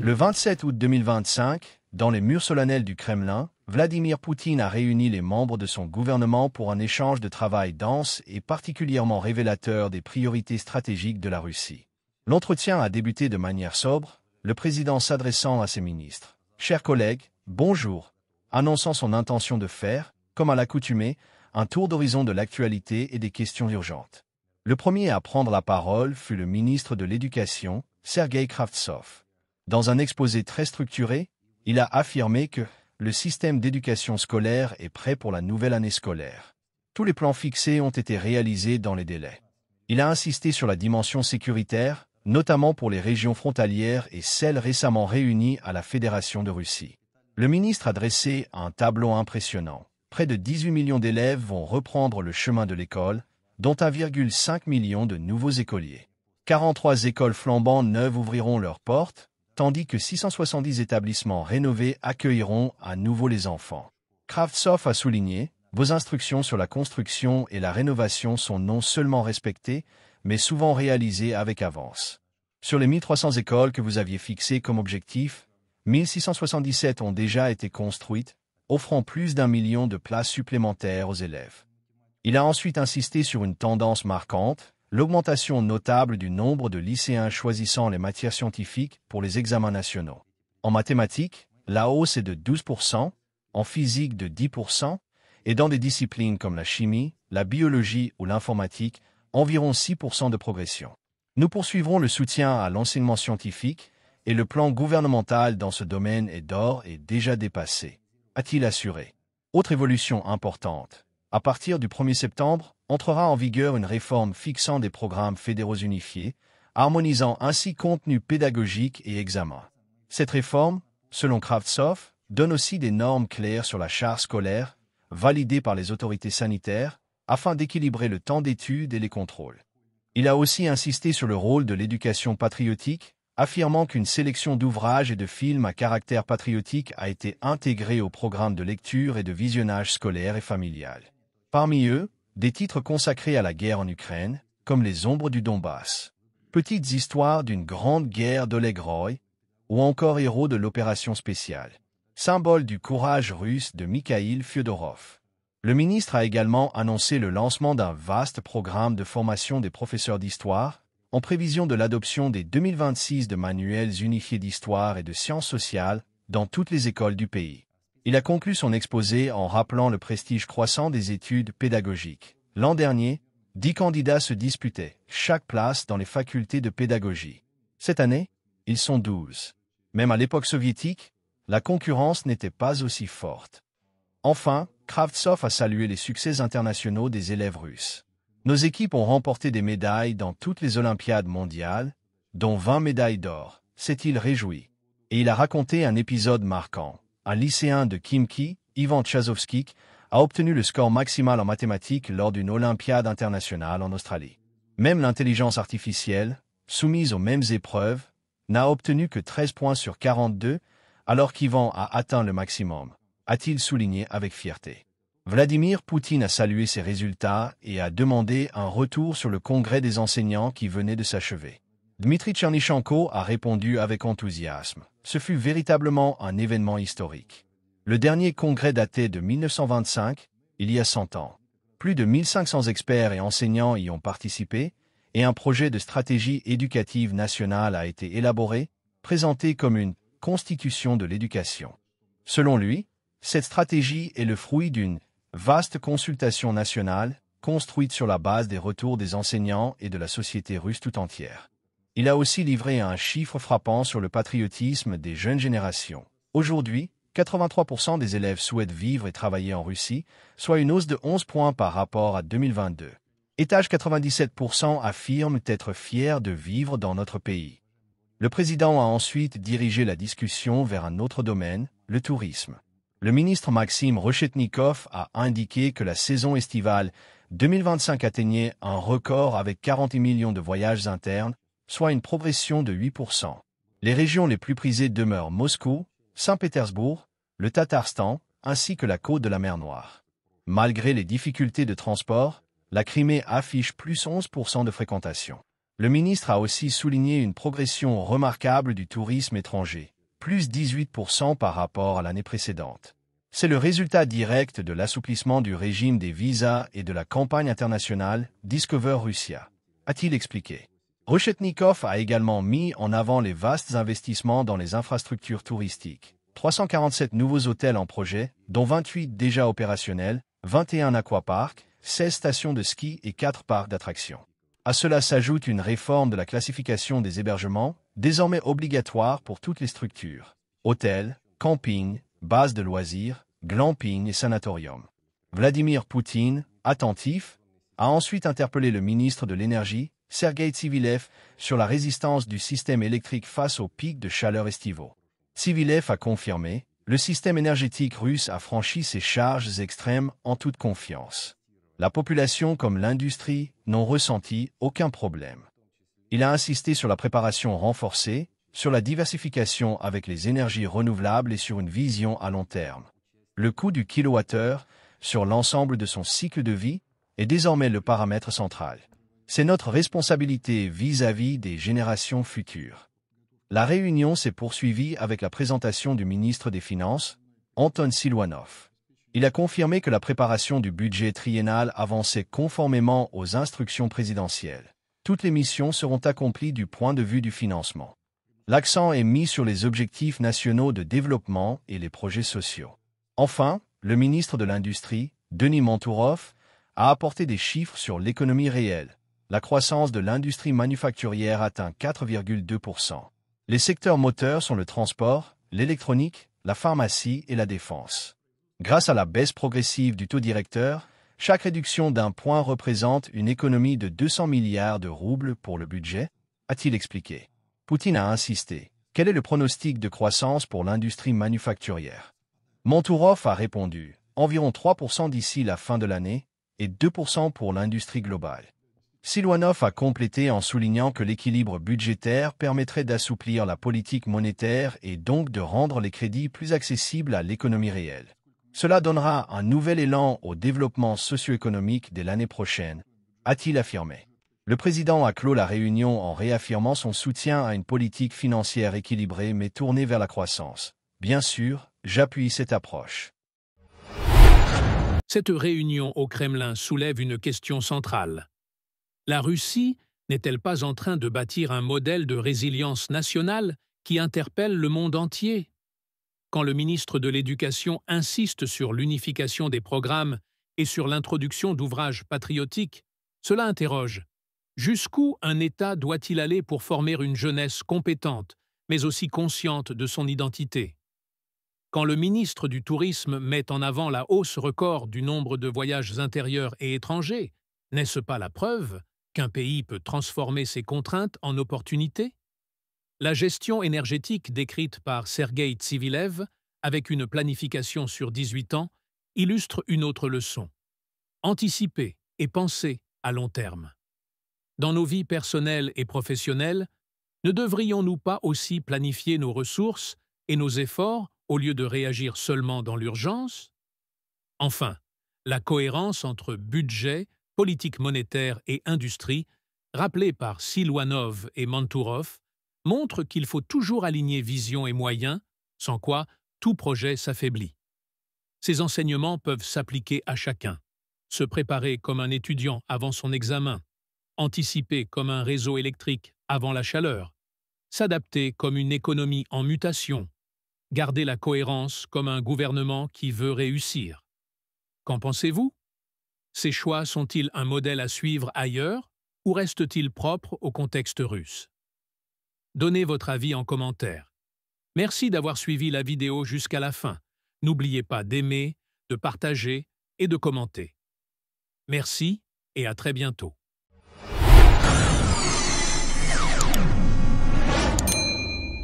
Le 27 août 2025, dans les murs solennels du Kremlin, Vladimir Poutine a réuni les membres de son gouvernement pour un échange de travail dense et particulièrement révélateur des priorités stratégiques de la Russie. L'entretien a débuté de manière sobre, le président s'adressant à ses ministres. « Chers collègues, bonjour », annonçant son intention de faire, comme à l'accoutumée, un tour d'horizon de l'actualité et des questions urgentes. Le premier à prendre la parole fut le ministre de l'Éducation, Sergueï Kravtsov. Dans un exposé très structuré, il a affirmé que le système d'éducation scolaire est prêt pour la nouvelle année scolaire. Tous les plans fixés ont été réalisés dans les délais. Il a insisté sur la dimension sécuritaire, notamment pour les régions frontalières et celles récemment réunies à la Fédération de Russie. Le ministre a dressé un tableau impressionnant. Près de 18 millions d'élèves vont reprendre le chemin de l'école, dont 1,5 million de nouveaux écoliers. 43 écoles flambant neuves ouvriront leurs portes, tandis que 670 établissements rénovés accueilleront à nouveau les enfants. Kravtsov a souligné, vos instructions sur la construction et la rénovation sont non seulement respectées, mais souvent réalisées avec avance. Sur les 1300 écoles que vous aviez fixées comme objectif, 1677 ont déjà été construites, offrant plus d'1 million de places supplémentaires aux élèves. Il a ensuite insisté sur une tendance marquante, l'augmentation notable du nombre de lycéens choisissant les matières scientifiques pour les examens nationaux. En mathématiques, la hausse est de 12%, en physique de 10%, et dans des disciplines comme la chimie, la biologie ou l'informatique, environ 6% de progression. Nous poursuivrons le soutien à l'enseignement scientifique, et le plan gouvernemental dans ce domaine est d'ores et déjà dépassé, a-t-il assuré. Autre évolution importante. À partir du 1er septembre, entrera en vigueur une réforme fixant des programmes fédéraux unifiés, harmonisant ainsi contenu pédagogique et examen. Cette réforme, selon Kravtsov, donne aussi des normes claires sur la charge scolaire, validées par les autorités sanitaires, afin d'équilibrer le temps d'études et les contrôles. Il a aussi insisté sur le rôle de l'éducation patriotique, affirmant qu'une sélection d'ouvrages et de films à caractère patriotique a été intégrée au programme de lecture et de visionnage scolaire et familial. Parmi eux, des titres consacrés à la guerre en Ukraine, comme Les Ombres du Donbass, Petites histoires d'une grande guerre d'Oleg Roy, ou encore Héros de l'opération spéciale, Symbole du courage russe de Mikhail Fyodorov. Le ministre a également annoncé le lancement d'un vaste programme de formation des professeurs d'histoire, en prévision de l'adoption des 2026 de manuels unifiés d'histoire et de sciences sociales dans toutes les écoles du pays. Il a conclu son exposé en rappelant le prestige croissant des études pédagogiques. L'an dernier, 10 candidats se disputaient chaque place dans les facultés de pédagogie. Cette année, ils sont 12. Même à l'époque soviétique, la concurrence n'était pas aussi forte. Enfin, Kravtsov a salué les succès internationaux des élèves russes. Nos équipes ont remporté des médailles dans toutes les Olympiades mondiales, dont 20 médailles d'or, s'est-il réjoui. Et il a raconté un épisode marquant. Un lycéen de Khimki, Ivan Tchazovskik, a obtenu le score maximal en mathématiques lors d'une Olympiade internationale en Australie. Même l'intelligence artificielle, soumise aux mêmes épreuves, n'a obtenu que 13 points sur 42, alors qu'Ivan a atteint le maximum, a-t-il souligné avec fierté. Vladimir Poutine a salué ces résultats et a demandé un retour sur le congrès des enseignants qui venait de s'achever. Dmitri Tchernychenko a répondu avec enthousiasme. Ce fut véritablement un événement historique. Le dernier congrès datait de 1925, il y a 100 ans. Plus de 1500 experts et enseignants y ont participé, et un projet de stratégie éducative nationale a été élaboré, présenté comme une « constitution de l'éducation ». Selon lui, cette stratégie est le fruit d'une vaste consultation nationale, construite sur la base des retours des enseignants et de la société russe tout entière. Il a aussi livré un chiffre frappant sur le patriotisme des jeunes générations. Aujourd'hui, 83% des élèves souhaitent vivre et travailler en Russie, soit une hausse de 11 points par rapport à 2022. Étage 97% affirment être fiers de vivre dans notre pays. Le président a ensuite dirigé la discussion vers un autre domaine, le tourisme. Le ministre Maxime Reshetnikov a indiqué que la saison estivale 2025 atteignait un record avec 40 millions de voyages internes, soit une progression de 8%. Les régions les plus prisées demeurent Moscou, Saint-Pétersbourg, le Tatarstan, ainsi que la côte de la mer Noire. Malgré les difficultés de transport, la Crimée affiche plus 11% de fréquentation. Le ministre a aussi souligné une progression remarquable du tourisme étranger, plus 18% par rapport à l'année précédente. C'est le résultat direct de l'assouplissement du régime des visas et de la campagne internationale Discover Russia, a-t-il expliqué. Reshetnikov a également mis en avant les vastes investissements dans les infrastructures touristiques. 347 nouveaux hôtels en projet, dont 28 déjà opérationnels, 21 aquaparks, 16 stations de ski et 4 parcs d'attractions. À cela s'ajoute une réforme de la classification des hébergements, désormais obligatoire pour toutes les structures. Hôtels, campings, bases de loisirs, glamping et sanatoriums. Vladimir Poutine, attentif, a ensuite interpellé le ministre de l'Énergie, Sergueï Tsivilev, sur la résistance du système électrique face aux pics de chaleur estivaux. Tsivilev a confirmé, le système énergétique russe a franchi ses charges extrêmes en toute confiance. La population comme l'industrie n'ont ressenti aucun problème. Il a insisté sur la préparation renforcée, sur la diversification avec les énergies renouvelables et sur une vision à long terme. Le coût du kilowattheure, sur l'ensemble de son cycle de vie, est désormais le paramètre central. C'est notre responsabilité vis-à-vis des générations futures. La réunion s'est poursuivie avec la présentation du ministre des Finances, Anton Siluanov. Il a confirmé que la préparation du budget triennal avançait conformément aux instructions présidentielles. Toutes les missions seront accomplies du point de vue du financement. L'accent est mis sur les objectifs nationaux de développement et les projets sociaux. Enfin, le ministre de l'Industrie, Denis Mantourov, a apporté des chiffres sur l'économie réelle. La croissance de l'industrie manufacturière atteint 4,2%. Les secteurs moteurs sont le transport, l'électronique, la pharmacie et la défense. Grâce à la baisse progressive du taux directeur, chaque réduction d'un point représente une économie de 200 milliards de roubles pour le budget, a-t-il expliqué. Poutine a insisté. Quel est le pronostic de croissance pour l'industrie manufacturière? Mantourov a répondu, environ 3% d'ici la fin de l'année et 2% pour l'industrie globale. Siluanov a complété en soulignant que l'équilibre budgétaire permettrait d'assouplir la politique monétaire et donc de rendre les crédits plus accessibles à l'économie réelle. Cela donnera un nouvel élan au développement socio-économique dès l'année prochaine, a-t-il affirmé. Le président a clos la réunion en réaffirmant son soutien à une politique financière équilibrée mais tournée vers la croissance. Bien sûr, j'appuie cette approche. Cette réunion au Kremlin soulève une question centrale. La Russie n'est-elle pas en train de bâtir un modèle de résilience nationale qui interpelle le monde entier? Quand le ministre de l'Éducation insiste sur l'unification des programmes et sur l'introduction d'ouvrages patriotiques, cela interroge. Jusqu'où un État doit-il aller pour former une jeunesse compétente, mais aussi consciente de son identité? Quand le ministre du Tourisme met en avant la hausse record du nombre de voyages intérieurs et étrangers, n'est-ce pas la preuve qu'un pays peut transformer ses contraintes en opportunités? La gestion énergétique décrite par Sergueï Tsivilev, avec une planification sur 18 ans, illustre une autre leçon. Anticiper et penser à long terme. Dans nos vies personnelles et professionnelles, ne devrions-nous pas aussi planifier nos ressources et nos efforts au lieu de réagir seulement dans l'urgence? Enfin, la cohérence entre budget, politique monétaire et industrie, rappelée par Siluanov et Mantourov, montre qu'il faut toujours aligner vision et moyens, sans quoi tout projet s'affaiblit. Ces enseignements peuvent s'appliquer à chacun. Se préparer comme un étudiant avant son examen, anticiper comme un réseau électrique avant la chaleur, s'adapter comme une économie en mutation, garder la cohérence comme un gouvernement qui veut réussir. Qu'en pensez-vous? Ces choix sont-ils un modèle à suivre ailleurs ou restent-ils propres au contexte russe? Donnez votre avis en commentaire. Merci d'avoir suivi la vidéo jusqu'à la fin. N'oubliez pas d'aimer, de partager et de commenter. Merci et à très bientôt.